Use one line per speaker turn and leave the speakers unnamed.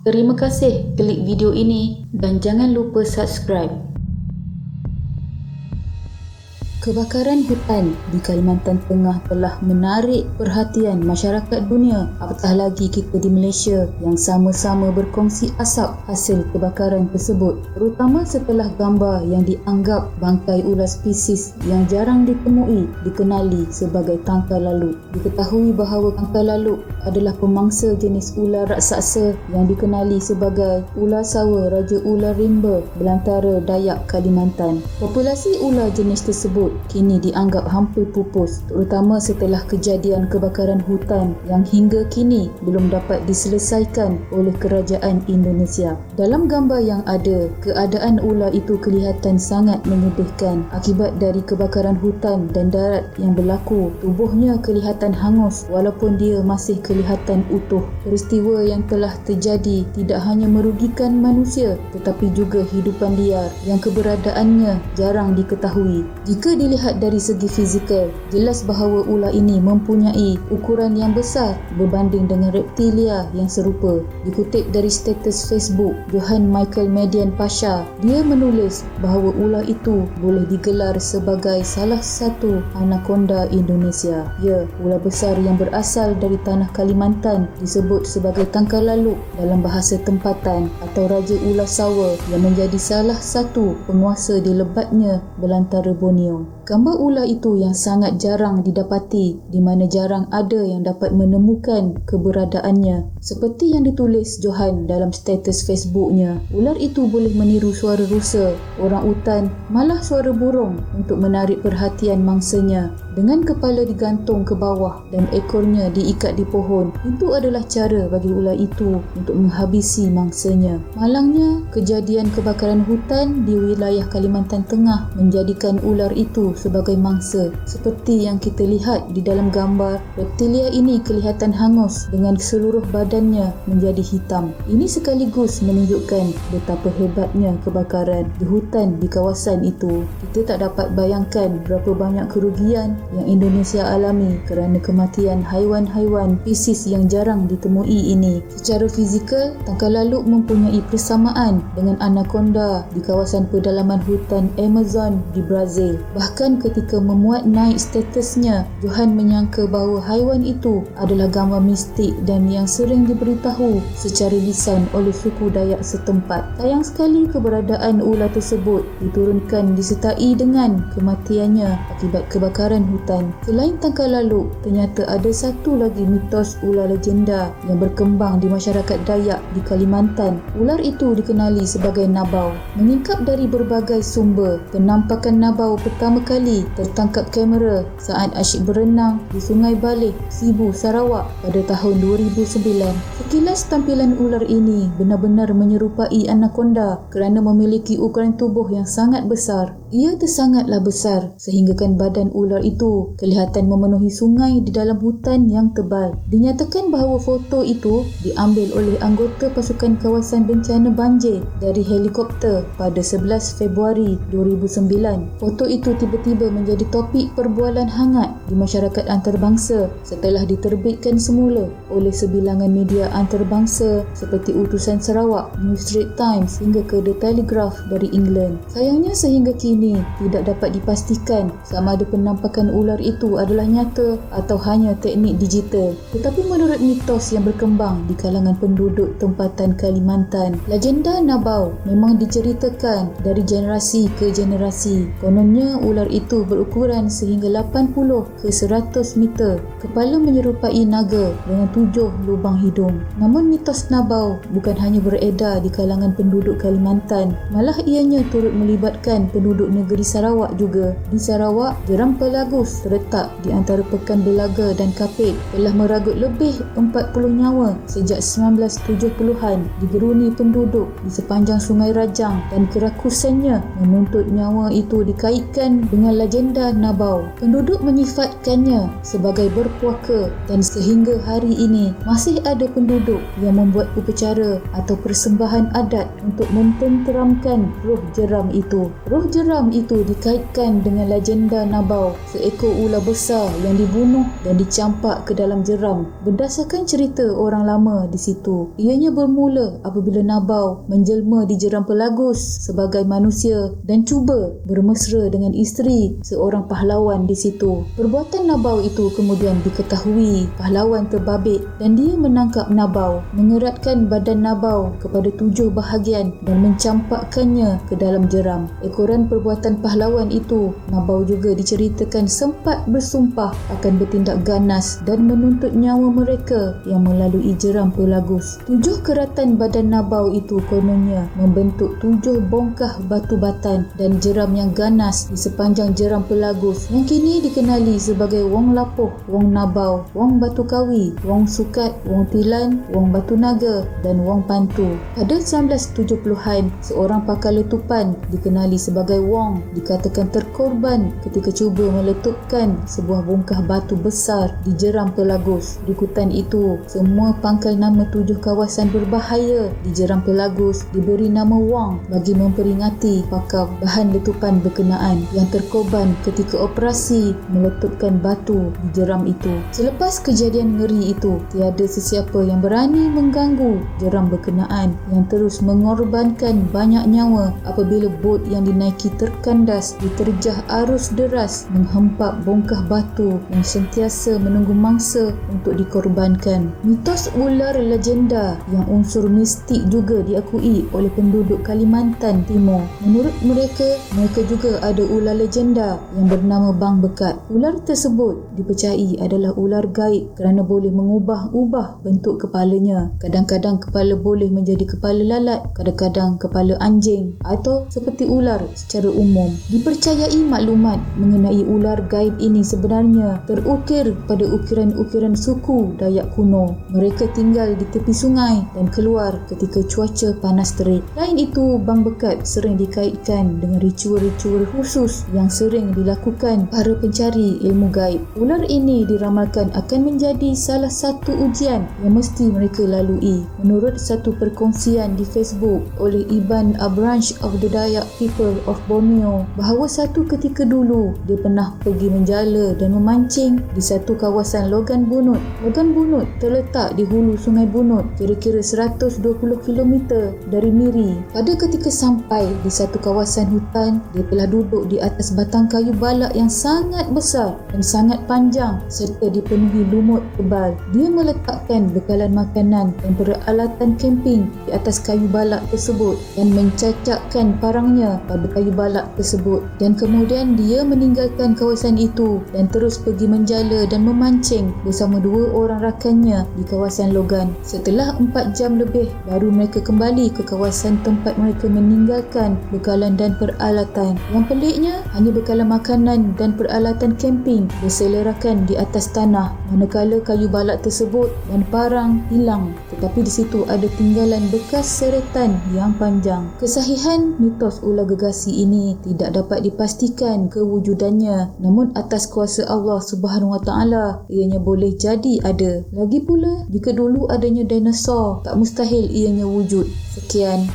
Terima kasih klik video ini dan jangan lupa subscribe. Kebakaran hutan di Kalimantan Tengah telah menarik perhatian masyarakat dunia, apatah lagi kita di Malaysia yang sama-sama berkongsi asap hasil kebakaran tersebut, terutama setelah gambar yang dianggap bangkai ular spesies yang jarang ditemui dikenali sebagai tangkar laluk. Diketahui bahawa tangkar laluk adalah pemangsa jenis ular raksasa yang dikenali sebagai ular sawa raja ular rimba belantara Dayak Kalimantan. Populasi ular jenis tersebut kini dianggap hampir pupus, terutama setelah kejadian kebakaran hutan yang hingga kini belum dapat diselesaikan oleh kerajaan Indonesia. Dalam gambar yang ada, keadaan ular itu kelihatan sangat menyedihkan akibat dari kebakaran hutan dan darat yang berlaku. Tubuhnya kelihatan hangus walaupun dia masih kelihatan utuh. Peristiwa yang telah terjadi tidak hanya merugikan manusia tetapi juga hidupan liar yang keberadaannya jarang diketahui. Jika dilihat dari segi fizikal, jelas bahawa ular ini mempunyai ukuran yang besar berbanding dengan reptilia yang serupa. Dikutip dari status Facebook Johan Michael Median Pasha, dia menulis bahawa ular itu boleh digelar sebagai salah satu anaconda Indonesia. Ya, ular besar yang berasal dari tanah Kalimantan disebut sebagai tangkar laluk dalam bahasa tempatan atau raja ular sawa yang menjadi salah satu penguasa di lebatnya belantara Borneo. Gambar ular itu yang sangat jarang didapati, di mana jarang ada yang dapat menemukan keberadaannya. Seperti yang ditulis Johan dalam status Facebooknya, ular itu boleh meniru suara rusa, orang utan, malah suara burung untuk menarik perhatian mangsanya. Dengan kepala digantung ke bawah dan ekornya diikat di pohon, itu adalah cara bagi ular itu untuk menghabisi mangsanya. Malangnya, kejadian kebakaran hutan di wilayah Kalimantan Tengah menjadikan ular itu sebagai mangsa. Seperti yang kita lihat di dalam gambar, reptilia ini kelihatan hangus dengan seluruh badannya menjadi hitam. Ini sekaligus menunjukkan betapa hebatnya kebakaran di hutan di kawasan itu. Kita tak dapat bayangkan berapa banyak kerugian yang Indonesia alami kerana kematian haiwan-haiwan spesies yang jarang ditemui ini. Secara fizikal, tangkar laluk mempunyai persamaan dengan anaconda di kawasan pedalaman hutan Amazon di Brazil. Bahkan ketika memuat naik statusnya, Johan menyangka bahawa haiwan itu adalah gambar mistik dan yang sering diberitahu secara lisan oleh suku Dayak setempat. Sayang sekali keberadaan ular tersebut diturunkan disertai dengan kematiannya akibat kebakaran hutan. Selain tangkar laluk, ternyata ada satu lagi mitos ular legenda yang berkembang di masyarakat Dayak di Kalimantan. Ular itu dikenali sebagai nabau. Menyingkap dari berbagai sumber, penampakan nabau pertama kali tertangkap kamera saat asyik berenang di Sungai Baleh, Sibu, Sarawak pada tahun 2009. Sekilas tampilan ular ini benar-benar menyerupai anaconda kerana memiliki ukuran tubuh yang sangat besar. Ia tersangatlah besar sehinggakan badan ular itu kelihatan memenuhi sungai di dalam hutan yang tebal. Dinyatakan bahawa foto itu diambil oleh anggota pasukan kawasan bencana banjir dari helikopter pada 11 Februari 2009. Foto itu tiba-tiba menjadi topik perbualan hangat di masyarakat antarabangsa setelah diterbitkan semula oleh sebilangan media antarabangsa seperti Utusan Sarawak, New Straits Times hingga ke The Telegraph dari England. Sayangnya sehingga kini tidak dapat dipastikan sama ada penampakan ular itu adalah nyata atau hanya teknik digital. Tetapi menurut mitos yang berkembang di kalangan penduduk tempatan Kalimantan, legenda nabau memang diceritakan dari generasi ke generasi. Kononnya ular itu berukuran sehingga 80 ke 100 meter. Kepala menyerupai naga dengan 7 lubang hidung. Namun mitos nabau bukan hanya beredar di kalangan penduduk Kalimantan, malah ianya turut melibatkan penduduk negeri Sarawak juga. Di Sarawak, Jeram Pelagus terletak di antara Pekan Belaga dan Kapit telah meragut lebih 40 nyawa sejak 1970-an digeruni penduduk di sepanjang Sungai Rajang dan kerakusannya menuntut nyawa itu dikaitkan dengan dengan legenda Nabau. Penduduk menyifatkannya sebagai berpuaka dan sehingga hari ini masih ada penduduk yang membuat upacara atau persembahan adat untuk mententeramkan roh jeram itu. Roh jeram itu dikaitkan dengan legenda Nabau, seekor ular besar yang dibunuh dan dicampak ke dalam jeram. Berdasarkan cerita orang lama di situ, ianya bermula apabila Nabau menjelma di jeram Pelagus sebagai manusia dan cuba bermesra dengan isteri seorang pahlawan di situ. Perbuatan Nabau itu kemudian diketahui pahlawan terbabit dan dia menangkap Nabau, mengeratkan badan Nabau kepada 7 bahagian dan mencampakkannya ke dalam jeram. Ekoran perbuatan pahlawan itu, Nabau juga diceritakan sempat bersumpah akan bertindak ganas dan menuntut nyawa mereka yang melalui jeram Pelagus. 7 keratan badan Nabau itu kononnya membentuk 7 bongkah batu batan dan jeram yang ganas di sepanjang jeram Pelagus yang kini dikenali sebagai Wong Lapuh, Wong Nabau, Wong Batu Kawi, Wong Sukat, Wong Tilan, Wong Batu Naga dan Wong Pantu. Pada 1970-an, seorang pakar letupan dikenali sebagai Wong dikatakan terkorban ketika cuba meletupkan sebuah bongkah batu besar di jeram Pelagus. Berikutan itu, semua pangkal nama 7 kawasan berbahaya di jeram Pelagus diberi nama Wong bagi memperingati pakar bahan letupan berkenaan yang terkorban ketika operasi meletupkan batu di jeram itu. Selepas kejadian ngeri itu, tiada sesiapa yang berani mengganggu jeram berkenaan yang terus mengorbankan banyak nyawa apabila bot yang dinaiki terkandas diterjah arus deras menghempap bongkah batu yang sentiasa menunggu mangsa untuk dikorbankan. Mitos ular legenda yang unsur mistik juga diakui oleh penduduk Kalimantan Timur. Menurut mereka juga ada ular legenda yang bernama Bang Bekat. Ular tersebut dipercayai adalah ular gaib kerana boleh mengubah-ubah bentuk kepalanya. Kadang-kadang kepala boleh menjadi kepala lalat, kadang-kadang kepala anjing atau seperti ular secara umum. Dipercayai maklumat mengenai ular gaib ini sebenarnya terukir pada ukiran-ukiran suku Dayak kuno. Mereka tinggal di tepi sungai dan keluar ketika cuaca panas terik. Lain itu, Bang Bekat sering dikaitkan dengan ritual-ritual khusus yang sering dilakukan para pencari ilmu gaib. Ular ini diramalkan akan menjadi salah satu ujian yang mesti mereka lalui. Menurut satu perkongsian di Facebook oleh Iban Branch of the Dayak People of Borneo, bahawa satu ketika dulu dia pernah pergi menjala dan memancing di satu kawasan Logan Bunut. Logan Bunut terletak di hulu Sungai Bunut, kira-kira 120 km dari Miri. Pada ketika sampai di satu kawasan hutan, dia telah duduk di atas batang kayu balak yang sangat besar dan sangat panjang serta dipenuhi lumut tebal. Dia meletakkan bekalan makanan dan peralatan camping di atas kayu balak tersebut dan mencacakkan parangnya pada kayu balak tersebut, dan kemudian dia meninggalkan kawasan itu dan terus pergi menjala dan memancing bersama 2 orang rakannya di kawasan Logan. Setelah 4 jam lebih baru mereka kembali ke kawasan tempat mereka meninggalkan bekalan dan peralatan. Yang peliknya, hanya bekalan makanan dan peralatan camping berselerakkan di atas tanah, manakala kayu balak tersebut dan parang hilang, tetapi di situ ada tinggalan bekas seretan yang panjang. Kesahihan mitos ular gegasi ini tidak dapat dipastikan kewujudannya, namun atas kuasa Allah Subhanahu Wa Taala ianya boleh jadi ada. Lagi pula, jika dulu adanya dinosaur, tak mustahil ianya wujud. Sekian.